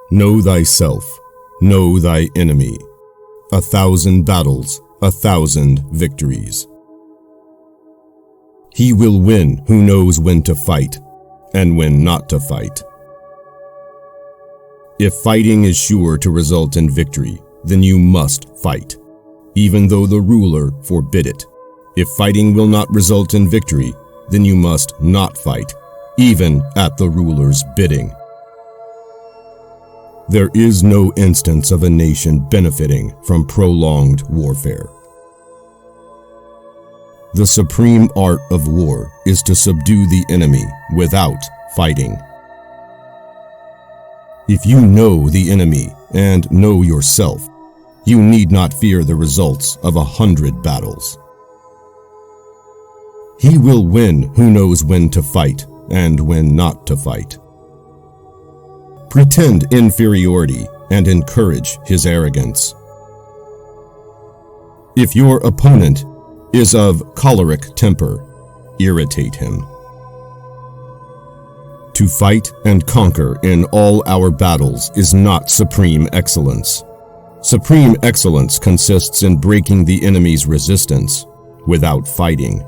Know thyself, know thy enemy. 1,000 battles, 1,000 victories. He will win who knows when to fight and when not to fight. If fighting is sure to result in victory, then you must fight, even though the ruler forbid it. If fighting will not result in victory, then you must not fight, even at the ruler's bidding. There is no instance of a nation benefiting from prolonged warfare. The supreme art of war is to subdue the enemy without fighting. If you know the enemy and know yourself, you need not fear the results of 100 battles. He will win who knows when to fight and when not to fight. Pretend inferiority and encourage his arrogance. If your opponent is of choleric temper, irritate him. To fight and conquer in all our battles is not supreme excellence. Supreme excellence consists in breaking the enemy's resistance without fighting.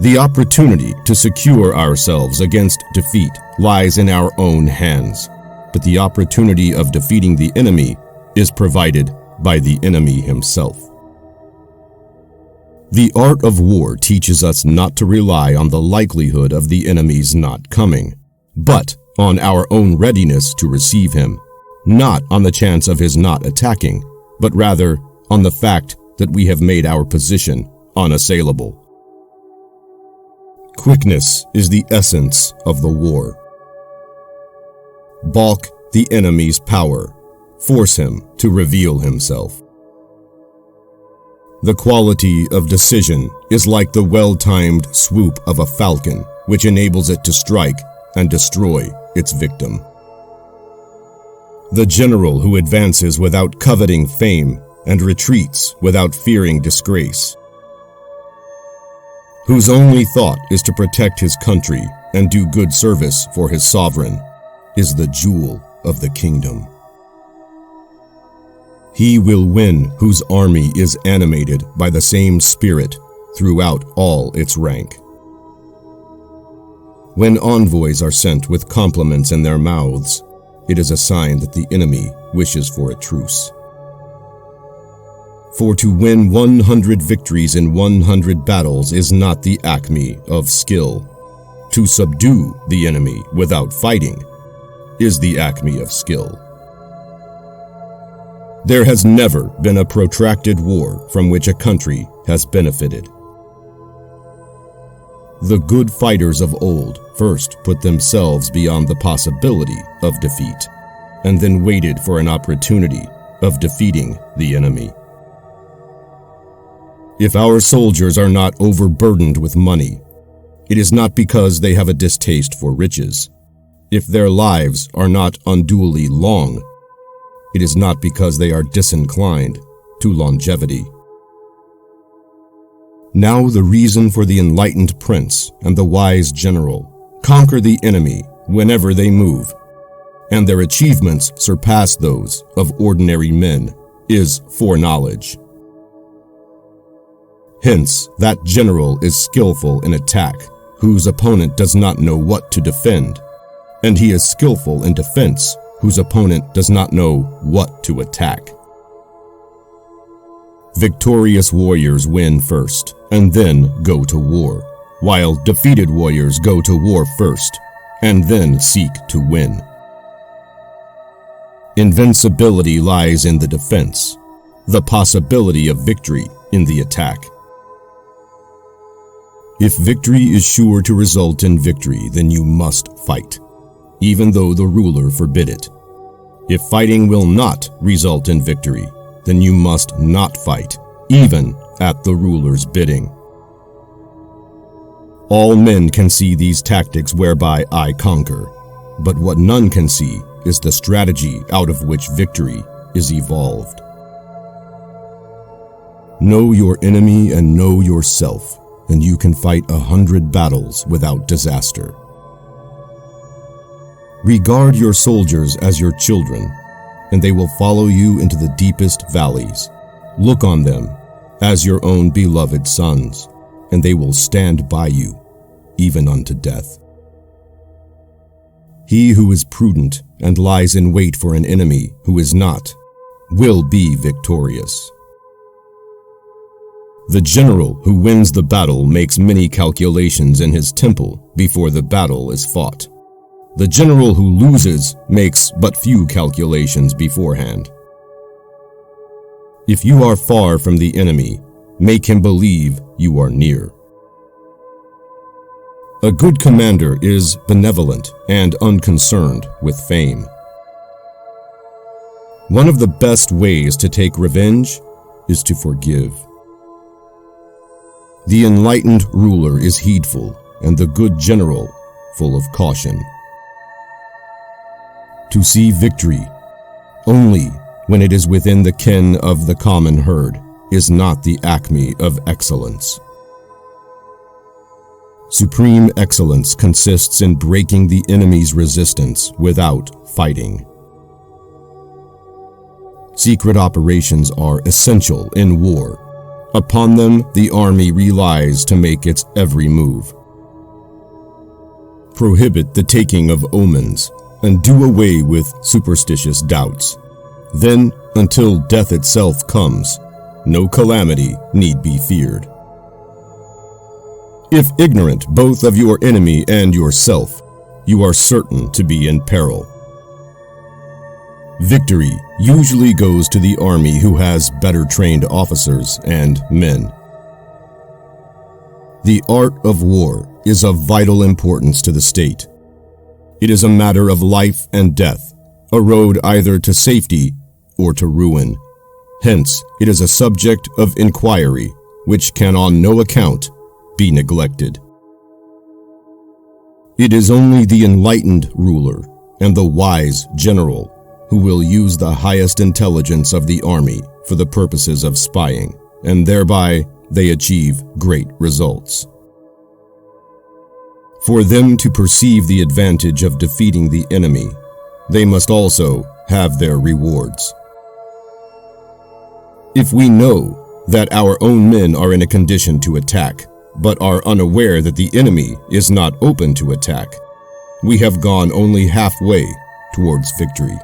The opportunity to secure ourselves against defeat lies in our own hands, but the opportunity of defeating the enemy is provided by the enemy himself. The art of war teaches us not to rely on the likelihood of the enemy's not coming, but on our own readiness to receive him, not on the chance of his not attacking, but rather on the fact that we have made our position unassailable. Quickness is the essence of the war. Balk the enemy's power, force him to reveal himself. The quality of decision is like the well-timed swoop of a falcon, which enables it to strike and destroy its victim. The general who advances without coveting fame and retreats without fearing disgrace, whose only thought is to protect his country and do good service for his sovereign, is the jewel of the kingdom. He will win whose army is animated by the same spirit throughout all its rank. When envoys are sent with compliments in their mouths, it is a sign that the enemy wishes for a truce. For to win 100 victories in 100 battles is not the acme of skill. To subdue the enemy without fighting is the acme of skill. There has never been a protracted war from which a country has benefited. The good fighters of old first put themselves beyond the possibility of defeat, and then waited for an opportunity of defeating the enemy. If our soldiers are not overburdened with money, it is not because they have a distaste for riches. If their lives are not unduly long, it is not because they are disinclined to longevity. Now the reason for the enlightened prince and the wise general conquer the enemy whenever they move, and their achievements surpass those of ordinary men, is foreknowledge. Hence, that general is skillful in attack, whose opponent does not know what to defend, and he is skillful in defense, whose opponent does not know what to attack. Victorious warriors win first, and then go to war, while defeated warriors go to war first, and then seek to win. Invincibility lies in the defense, the possibility of victory in the attack. If victory is sure to result in victory, then you must fight, even though the ruler forbid it. If fighting will not result in victory, then you must not fight, even at the ruler's bidding. All men can see these tactics whereby I conquer, but what none can see is the strategy out of which victory is evolved. Know your enemy and know yourself, and you can fight 100 battles without disaster. Regard your soldiers as your children, and they will follow you into the deepest valleys. Look on them as your own beloved sons, and they will stand by you, even unto death. He who is prudent and lies in wait for an enemy who is not, will be victorious. The general who wins the battle makes many calculations in his temple before the battle is fought. The general who loses makes but few calculations beforehand. If you are far from the enemy, make him believe you are near. A good commander is benevolent and unconcerned with fame. One of the best ways to take revenge is to forgive. The enlightened ruler is heedful, and the good general full of caution. To see victory only when it is within the ken of the common herd is not the acme of excellence. Supreme excellence consists in breaking the enemy's resistance without fighting. Secret operations are essential in war. Upon them, the army relies to make its every move. Prohibit the taking of omens and do away with superstitious doubts. Then, until death itself comes, no calamity need be feared. If ignorant both of your enemy and yourself, you are certain to be in peril. Victory usually goes to the army who has better trained officers and men. The art of war is of vital importance to the state. It is a matter of life and death, a road either to safety or to ruin. Hence, it is a subject of inquiry which can on no account be neglected. It is only the enlightened ruler and the wise general who will use the highest intelligence of the army for the purposes of spying, and thereby they achieve great results. For them to perceive the advantage of defeating the enemy, they must also have their rewards. If we know that our own men are in a condition to attack, but are unaware that the enemy is not open to attack, we have gone only halfway towards victory.